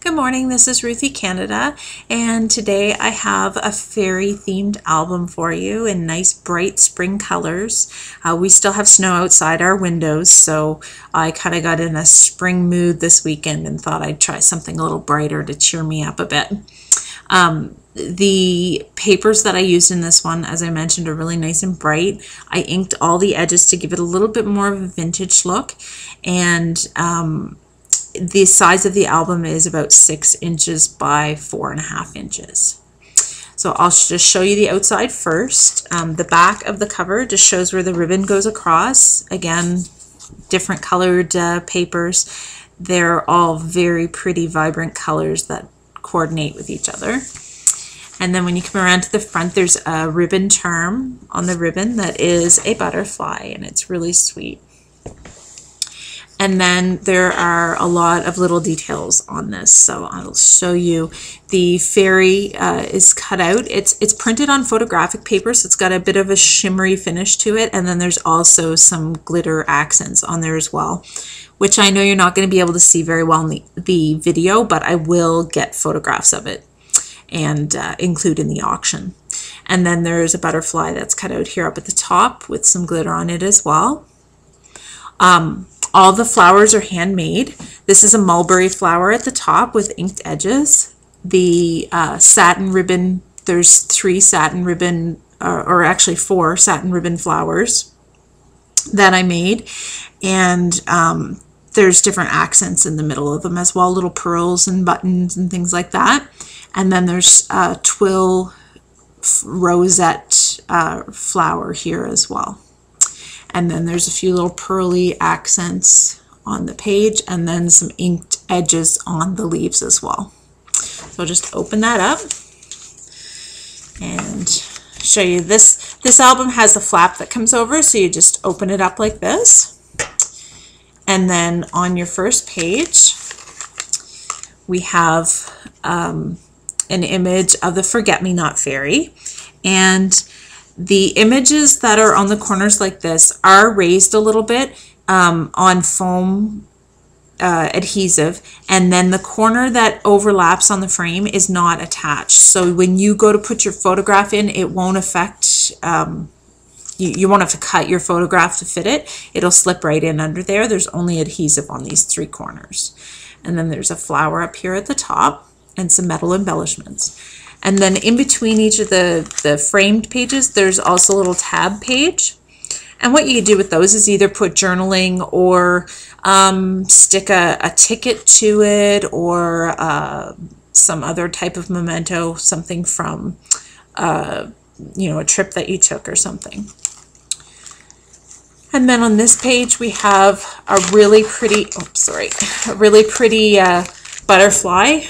Good morning, this is Ruthie Canada, and today I have a fairy themed album for you in nice bright spring colors. We still have snow outside our windows, so I kind of got in a spring mood this weekend and thought I'd try something a little brighter to cheer me up a bit. The papers that I used in this one, as I mentioned, are really nice and bright. I inked all the edges to give it a little bit more of a vintage look, and the size of the album is about 6 inches by 4.5 inches. So I'll just show you the outside first. The back of the cover just shows where the ribbon goes across. Again, different colored papers. They're all very pretty, vibrant colors that coordinate with each other. And then when you come around to the front, there's a ribbon charm on the ribbon that is a butterfly, and it's really sweet. And then there are a lot of little details on this, so I'll show you. The fairy is cut out. It's printed on photographic paper, so it's got a bit of a shimmery finish to it, and then there's also some glitter accents on there as well, which I know you're not going to be able to see very well in the video, but I will get photographs of it and include in the auction. And then there's a butterfly that's cut out here up at the top with some glitter on it as well. All the flowers are handmade. This is a mulberry flower at the top with inked edges. The satin ribbon, there's 3 satin ribbon, or actually 4 satin ribbon flowers that I made. And there's different accents in the middle of them as well, little pearls and buttons and things like that. And then there's a twill rosette flower here as well. And then there's a few little pearly accents on the page, and then some inked edges on the leaves as well. So I'll just open that up and show you this. This album has a flap that comes over, so you just open it up like this. And then on your first page, we have an image of the Forget-Me-Not fairy. And the images that are on the corners like this are raised a little bit on foam adhesive, and then the corner that overlaps on the frame is not attached. So when you go to put your photograph in, it won't affect, you won't have to cut your photograph to fit it. It'll slip right in under there. There's only adhesive on these 3 corners. And then there's a flower up here at the top and some metal embellishments. And then in between each of the framed pages, there's also a little tab page. And what you can do with those is either put journaling or stick a ticket to it, or some other type of memento, something from you know, a trip that you took or something. And then on this page we have a really pretty, butterfly.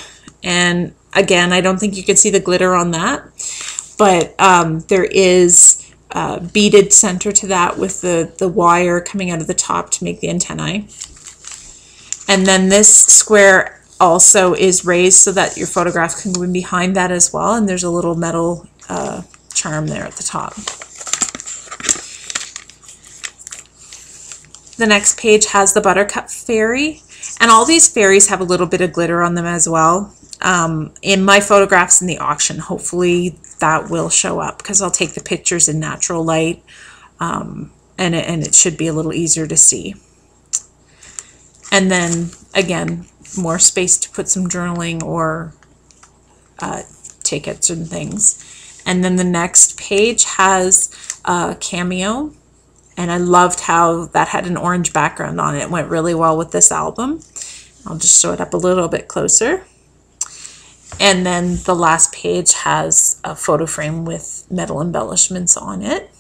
And again, I don't think you can see the glitter on that, but there is beaded center to that with the wire coming out of the top to make the antennae. And then this square also is raised so that your photograph can go in behind that as well, and there's a little metal charm there at the top. The next page has the Buttercup fairy, and all these fairies have a little bit of glitter on them as well. In my photographs in the auction, hopefully that will show up, because I'll take the pictures in natural light, and it should be a little easier to see. And then again, more space to put some journaling or tickets and things. And then the next page has a cameo, and I loved how that had an orange background on it. It went really well with this album. I'll just show it up a little bit closer. And then the last page has a photo frame with metal embellishments on it.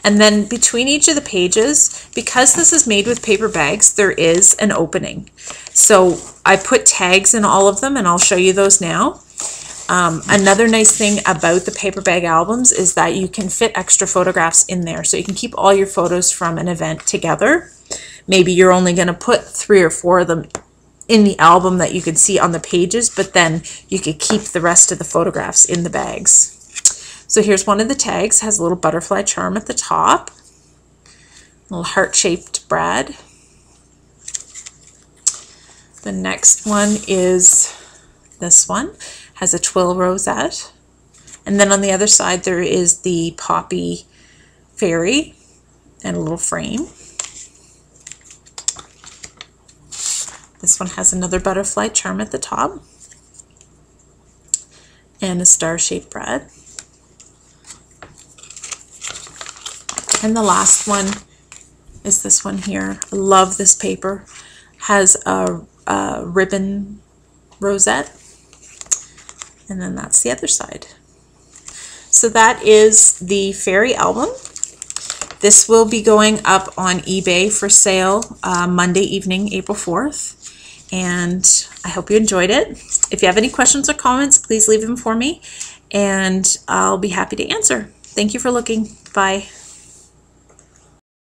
And then between each of the pages, because this is made with paper bags, there is an opening. So I put tags in all of them, and I'll show you those now. Another nice thing about the paper bag albums is that you can fit extra photographs in there. So you can keep all your photos from an event together. Maybe you're only going to put 3 or 4 of them in the album that you can see on the pages, but then you could keep the rest of the photographs in the bags. So here's one of the tags, has a little butterfly charm at the top, a little heart-shaped brad. The next one is this one. Has a twill rosette. And then on the other side there is the poppy fairy and a little frame. This one has another butterfly charm at the top and a star-shaped brad. And the last one is this one here. I love this paper. Has a ribbon rosette. And then that's the other side. So that is the fairy album. This will be going up on eBay for sale Monday evening, April 4th. And I hope you enjoyed it. If you have any questions or comments, please leave them for me, and I'll be happy to answer. Thank you for looking. Bye.